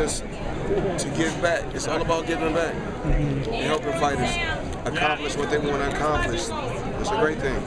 just to give back. It's all about giving back and helping fighters accomplish what they want to accomplish. It's a great thing.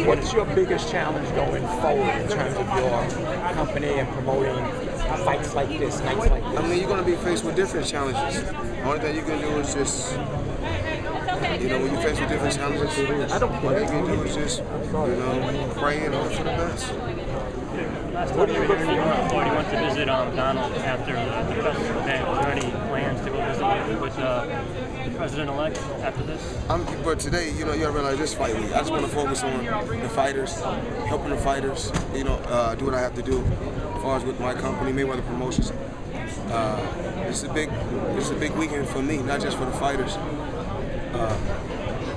What is your biggest challenge going forward in terms of your company and promoting fights like this, nights like this? I mean, you're going to be faced with different challenges. The only thing you can do is just, you know, when you're faced with different challenges, what you can do is just, you know, pray and hope for the best. Last time you were here, Floyd went to visit Donald after the president's event. Was there any plans to go visit with the president-elect after this? But today, you know, you gotta realize this fight week. I just want to focus on the fighters, helping the fighters, you know, do what I have to do as far as with my company, Mayweather Promotions. It's a big weekend for me, not just for the fighters. I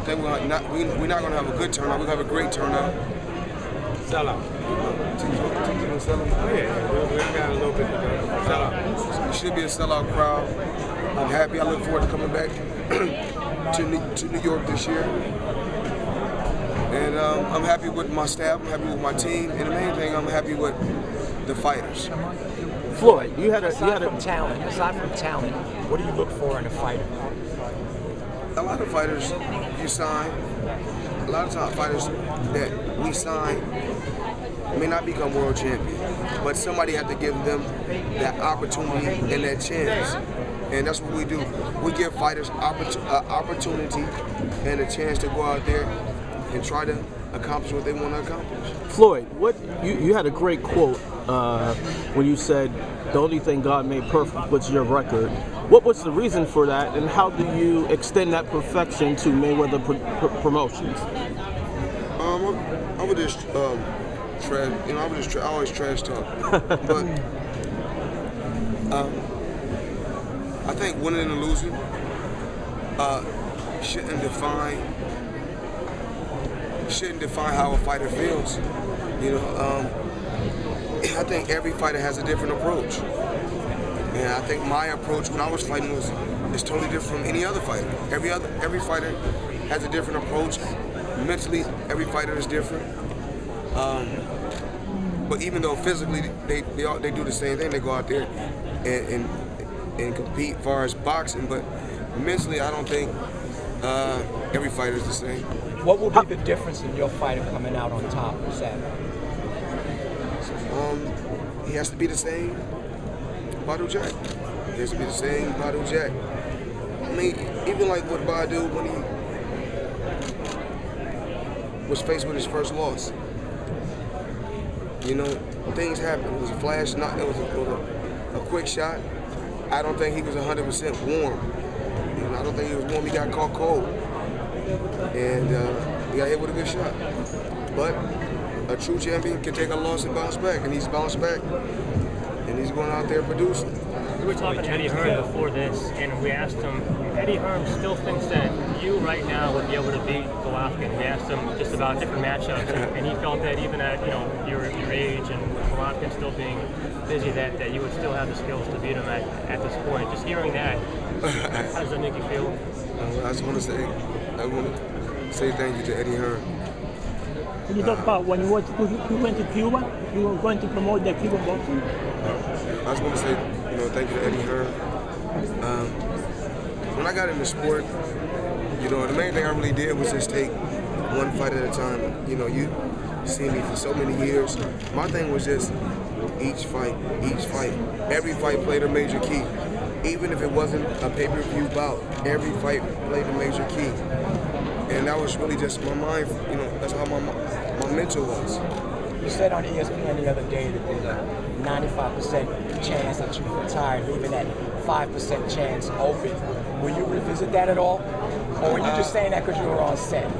think we're not going to have a good turnout. We're going to have a great turnout. Sell out. It should be a sellout crowd. I'm happy. I look forward to coming back to New York this year. And I'm happy with my staff. I'm happy with my team. And the main thing, I'm happy with the fighters. Floyd, you had aside from talent, what do you look for in a fighter? A lot of fighters you sign, a lot of times fighters that we sign may not become world champion, but somebody had to give them that opportunity and that chance. And that's what we do. We give fighters opportunity and a chance to go out there and try to accomplish what they want to accomplish. Floyd, you had a great quote when you said the only thing God made perfect was your record. What was the reason for that, and how do you extend that perfection to Mayweather Promotions? I would just trash. You know, I always trash talk, but I think winning and losing shouldn't define how a fighter feels. You know, I think every fighter has a different approach. And I think my approach when I was fighting is totally different from any other fighter. Every fighter has a different approach. Mentally, every fighter is different. But even though physically they do the same thing, they go out there and compete as far as boxing. But mentally, I don't think every fighter is the same. What will be the difference in your fighter coming out on top on Saturday? He has to be the same Badou Jack. He has to be the same Badou Jack. I mean, even like with Badou when he was faced with his first loss. You know, things happen. It was a flash, it was a quick shot. I don't think he was 100% warm. You know, I don't think he was warm. He got caught cold. And he got hit with a good shot. But a true champion can take a loss and bounce back, and he's bounced back, and he's going out there producing. We were talking to Eddie Hearn before this, and we asked him, Eddie Hearn still thinks that you right now would be able to beat Golovkin. We asked him just about different matchups, and he felt that even at your age and with Golovkin still being busy, that you would still have the skills to beat him at this point. Just hearing that, how does that make you feel? I just want to say thank you to Eddie Hearn. Can you talk about when you went to Cuba, you were going to promote the Cuban boxing? I just want to say, thank you to Eddie Hearn. When I got in the sport, the main thing I really did was just take one fight at a time. You see me for so many years. My thing was just each fight. Every fight played a major key. Even if it wasn't a pay-per-view bout, every fight played a major key. And that was really just my mind, that's how my mental was. You said on ESPN the other day that there's a 95% chance that you retire, leaving that 5% chance open. Will you revisit that at all? Or were you just saying that because you were on set?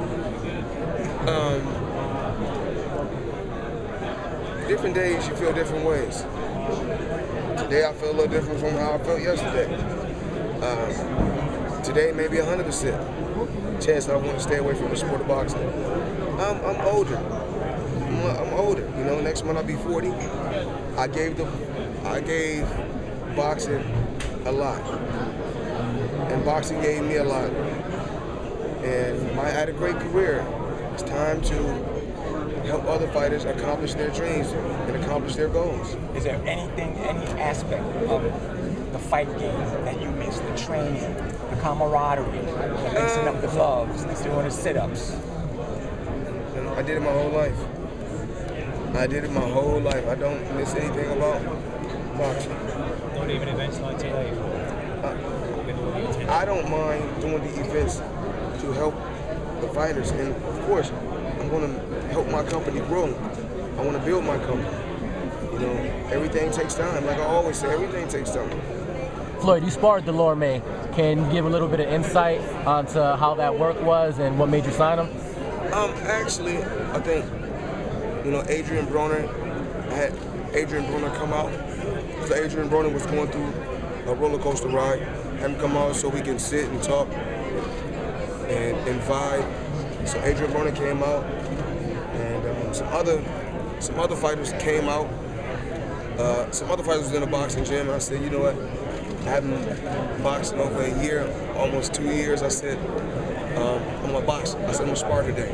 Different days you feel different ways. Today I feel a little different from how I felt yesterday. Today maybe 100% chance that I want to stay away from the sport of boxing. I'm older. I'm older. Next month I'll be 40. I gave boxing a lot, and boxing gave me a lot. And I had a great career. It's time to help other fighters accomplish their dreams and accomplish their goals. Is there anything, any aspect of the fight game that you miss? The training, the camaraderie, the lacing up the gloves, doing the sit-ups? I did it my whole life. I did it my whole life. I don't miss anything about boxing. Not even events like today. I don't mind doing the events to help the fighters, and of course, I'm going to help my company grow. I want to build my company. You know, everything takes time. Like I always say, everything takes time. Floyd, you sparred DeLorme. Can you give a little bit of insight onto how that work was and what made you sign him? Actually, I think, you know, Adrian Broner, I had Adrian Broner come out. So Adrian Broner was going through a roller coaster ride. Have him come out so we can sit and talk and vibe. So Adrian Broner came out, and some other fighters came out. Some other fighters was in a boxing gym, and I said, you know what? I haven't boxed in over a year, almost 2 years. I said, I'm gonna box. I said, I'm gonna spar today.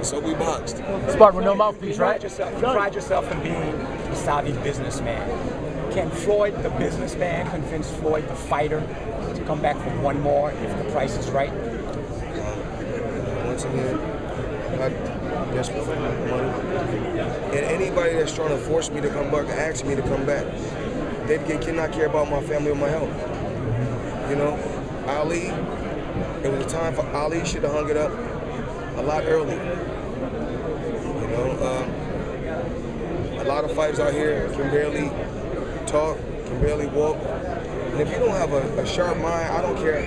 So we boxed. Sparred with no mouthpiece, right? You pride yourself in being a savvy businessman. Can Floyd, the businessman, convince Floyd, the fighter, to come back for one more if the price is right? Once again, I'm desperate for money. And anybody that's trying to force me to come back, ask me to come back, they cannot care about my family or my health. You know, Ali, it was a time for Ali should have hung it up a lot earlier. You know, a lot of fighters out here can barely talk, can barely walk. And if you don't have a sharp mind, I don't care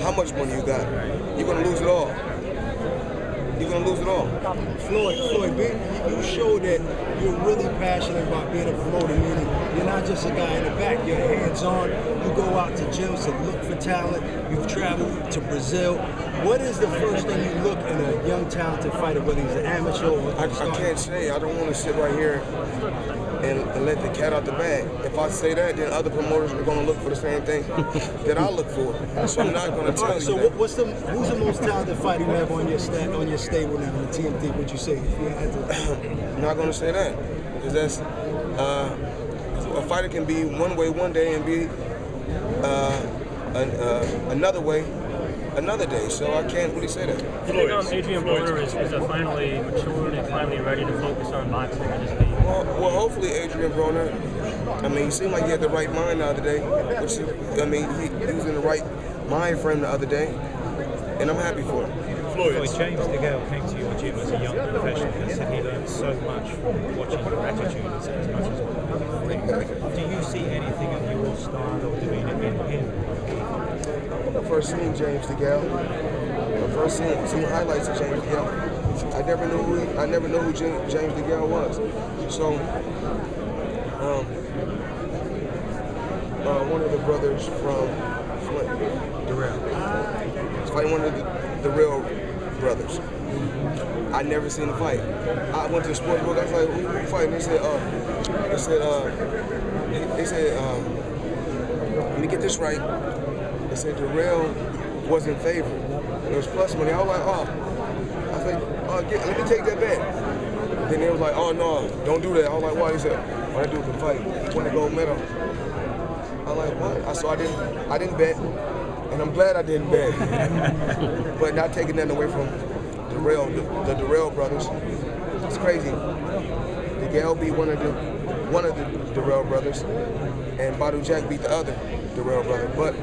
how much money you got, you're gonna lose it all. You're gonna lose it all. Floyd, you show that you're really passionate about being a promoter, meaning you're not just a guy in the back, you're hands-on, you go out to gyms and look for talent, you've traveled to Brazil. What is the first thing you look in a young, talented fighter, whether he's an amateur or I can't say. I don't want to sit right here and let the cat out the bag. If I say that, then other promoters are going to look for the same thing that I look for. So I'm not going to tell you so that. who's the most talented fighter you have on your stable now in the TMT? Would you say? If you had to... I'm not going to say that, because that's a fighter can be one way one day and be another way another day. So I can't really say that. Do you think Adrian Broner is finally matured and finally ready to focus on boxing and just be? Well, hopefully Adrian Broner. I mean, he seemed like he had the right mind the other day. Which I mean, he was in the right mind frame the other day, and I'm happy for him. Floyd, James DeGale came to your gym as a young professional and said he learned so much from watching your attitude as much as well. Do you see anything of your style or demeanor in him? When I first seen James DeGale, I first seen highlights of James DeGale, I never knew who James DeGale was. So one of the brothers from Flint, DeGale, was fighting one of the real brothers. I never seen him fight. I went to the sports book. I was like, "Who fighting?" They said, let me get this right. They said DeGale wasn't favored. It was plus money. I was like, I was like, let me take that bet. Then they was like, oh no, don't do that. I was like, why? He said, that dude can fight. He won the gold medal. I was like, what? So I didn't bet, and I'm glad I didn't bet. But not taking that away from the DeGale brothers. It's crazy. DeGale beat one of the DeGale brothers, and Badou Jack beat the other DeGale brother. But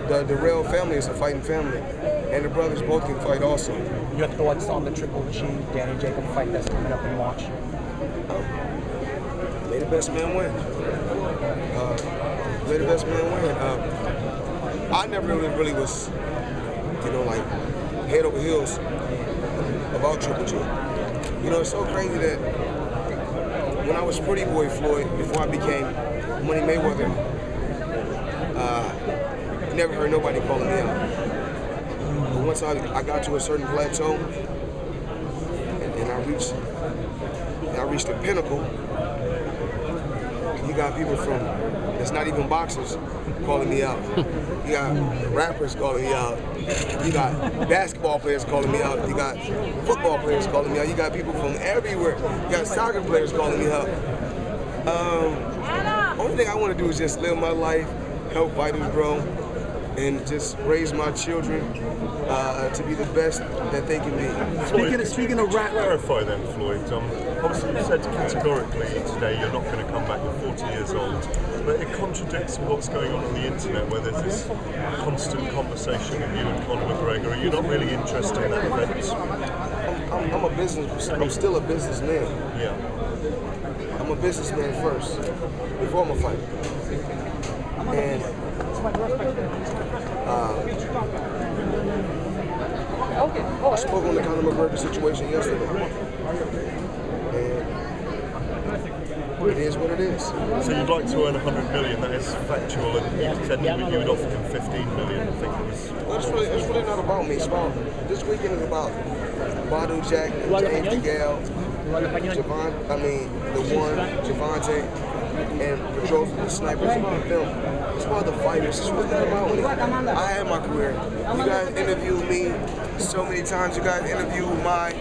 the DeGale family is a fighting family, and the brothers both can fight also. Your thoughts on the Triple G Danny Jacob fight that's coming up in March? May the best man win. May the best man win. I never really was, like head over heels about Triple G. It's so crazy that when I was Pretty Boy Floyd, before I became Money Mayweather, I never heard nobody calling me out. But once I got to a certain plateau and I reached the pinnacle, You got people from that's not even boxers calling me out. You got rappers calling me out. You got basketball players calling me out. You got football players calling me out. You got people from everywhere. You got soccer players calling me out. Only thing I want to do is just live my life, help fighters grow, and just raise my children to be the best that they can be. Speaking of rap, clarify then, Floyd. Obviously, you said categorically today you're not going to come back. You're 40 years old, but it contradicts with what's going on the internet, where there's this constant conversation of you and Conor McGregor. Are you not really interested in that event? I'm a business. I'm still a businessman. Yeah. I'm a businessman first, before I'm a fighter. And I spoke on the Conor McGregor situation yesterday. And it is what it is. So you'd like to earn 100 million, that is factual, and you said you would offer him 15 million, I think it was. Well, it's really not about me. It's about, this weekend is about Badou, Jack, James, DeGale, Javante, and Patrols and the Snipers. It's about them. It's about the fighters. It's really not about me. I had my career. You guys interviewed me so many times. You guys interviewed my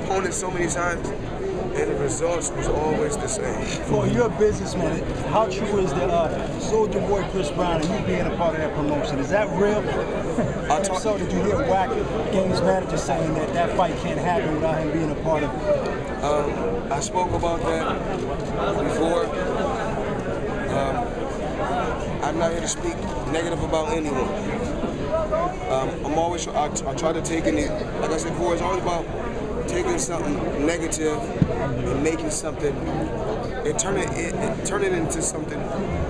opponent so many times. And the results was always the same. Floyd, you're a businessman. How true is the Soulja Boy, Chris Brown, and you being a part of that promotion? Is that real? So did you hear Wack Games manager saying that that fight can't happen without him being a part of it? I spoke about that before. I'm not here to speak negative about anyone. I'm always, I try to take in it, like I said before, it's always about taking something negative and making something, and turn it into something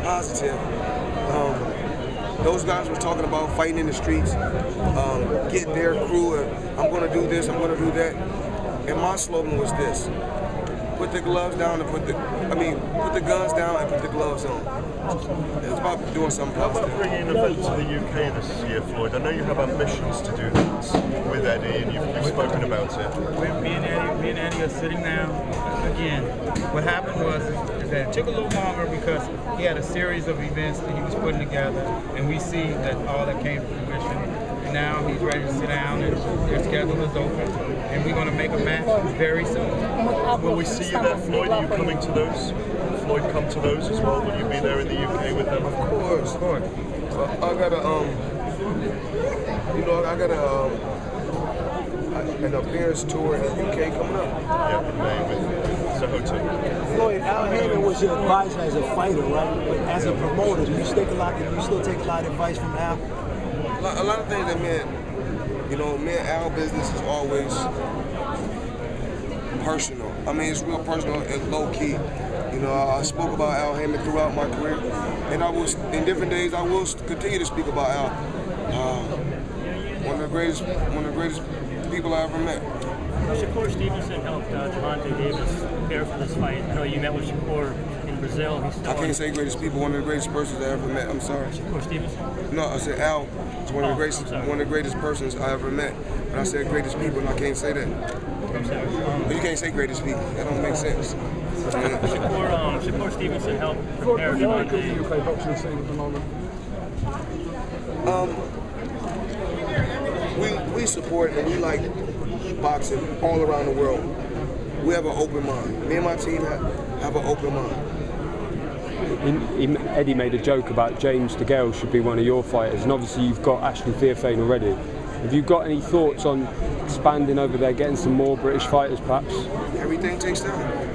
positive. Those guys were talking about fighting in the streets, get their crew, and I'm going to do this, I'm going to do that. And my slogan was this: put the gloves down and put the guns down and put the gloves on. It's about doing something positive. How about bringing an event to the UK this year, Floyd? I know you have ambitions to do that with Eddie, and you've spoken about it. Me and Eddie are sitting down. Again, what happened was is that it took a little longer because he had a series of events that he was putting together, and we see that all that came to fruition. And now he's ready to sit down, and their schedule is open, and we're going to make a match very soon. Will we see you there, Floyd? Are you coming to those? Floyd come to those as well? Will you be there in the UK with them? Of course. Of course. I got an appearance tour in the UK coming up. Yeah, in May with Showtime. Floyd, Al Haymon was your advisor as a fighter, right? But as a promoter, do you still take a lot of advice from Al? A lot of things that me and Al business is always personal. I mean, it's real personal and low key. You know, I spoke about Al Haymon throughout my career, and in different days, I will continue to speak about Al. One of the greatest people I ever met. Shakur Stevenson helped Javante Davis prepare for this fight. I know you met with Shakur in Brazil. I can't say greatest people. One of the greatest persons I ever met. I'm sorry. Shakur Stevenson? No, I said Al is one of the greatest persons I ever met. But I said greatest people, and I can't say that. I'm sorry. But you can't say greatest people. That don't make sense. Shakur Stevenson helped prepare Javante. We support and we like boxing all around the world. We have an open mind. Me and my team have an open mind. Eddie made a joke about James DeGale should be one of your fighters, and obviously you've got Ashley Theophane already. Have you got any thoughts on expanding over there, getting some more British fighters perhaps? Everything takes time.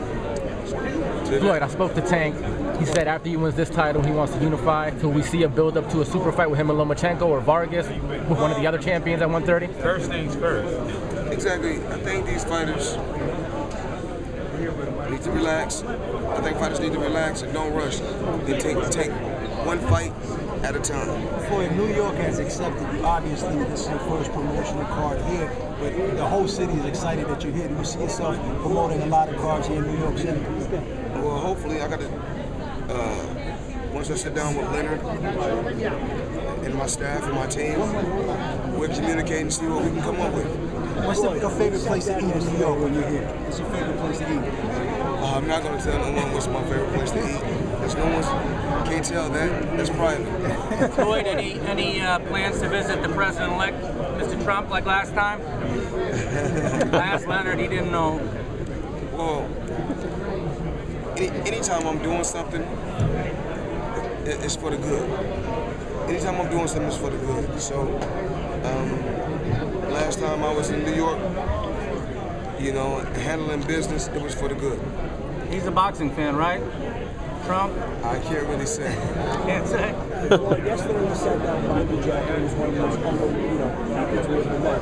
Floyd, I spoke to Tank. He said after he wins this title, he wants to unify. Till we see a build-up to a super fight with him and Lomachenko or Vargas, with one of the other champions at 130? First things first. Exactly. I think these fighters need to relax. I think fighters need to relax and don't rush. They take one fight at a time. Floyd, New York has accepted you. Obviously, this is your first promotional card here, but the whole city is excited that you're here. Do you see yourself promoting a lot of cards here in New York City? Well, hopefully, I got to. Once I sit down with Leonard and my staff and my team, we'll communicate and see what we can come up with. What's your favorite place to eat in New York when you're here? What's your favorite place to eat? I'm not going to tell no one what's my favorite place to eat. honest. No one can't tell that. That's private. Floyd, any plans to visit the president-elect, Mr. Trump, like last time? I asked Leonard, he didn't know. Well, anytime I'm doing something, it's for the good. Anytime I'm doing something, it's for the good. So, last time I was in New York, you know, handling business, it was for the good. He's a boxing fan, right? Trump? I can't really say. Can't say. Well, yesterday you said that Michael Jackson was one of the most humble, athletes we've ever met.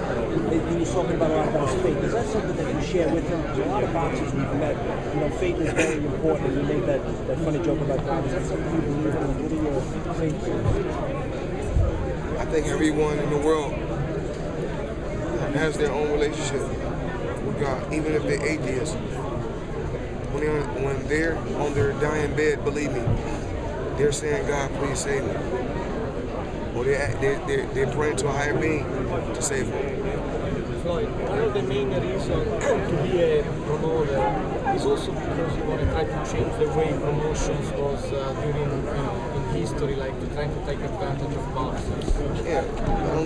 He was talking about a lot about his faith. Is that something that you share with him? Because a lot of boxers we've met, faith is very important. You made that funny joke about that. Is that something you believe in? What are your faith? I think everyone in the world has their own relationship with God, even if they're atheists. When they're on their dying bed, believe me, they're saying, God, please save me. Or they're praying to a higher being to save them. Floyd, one of the main reasons to be a promoter is also because you want to try to change the way promotions was during in history, like to try to take advantage of boxers. Yeah, a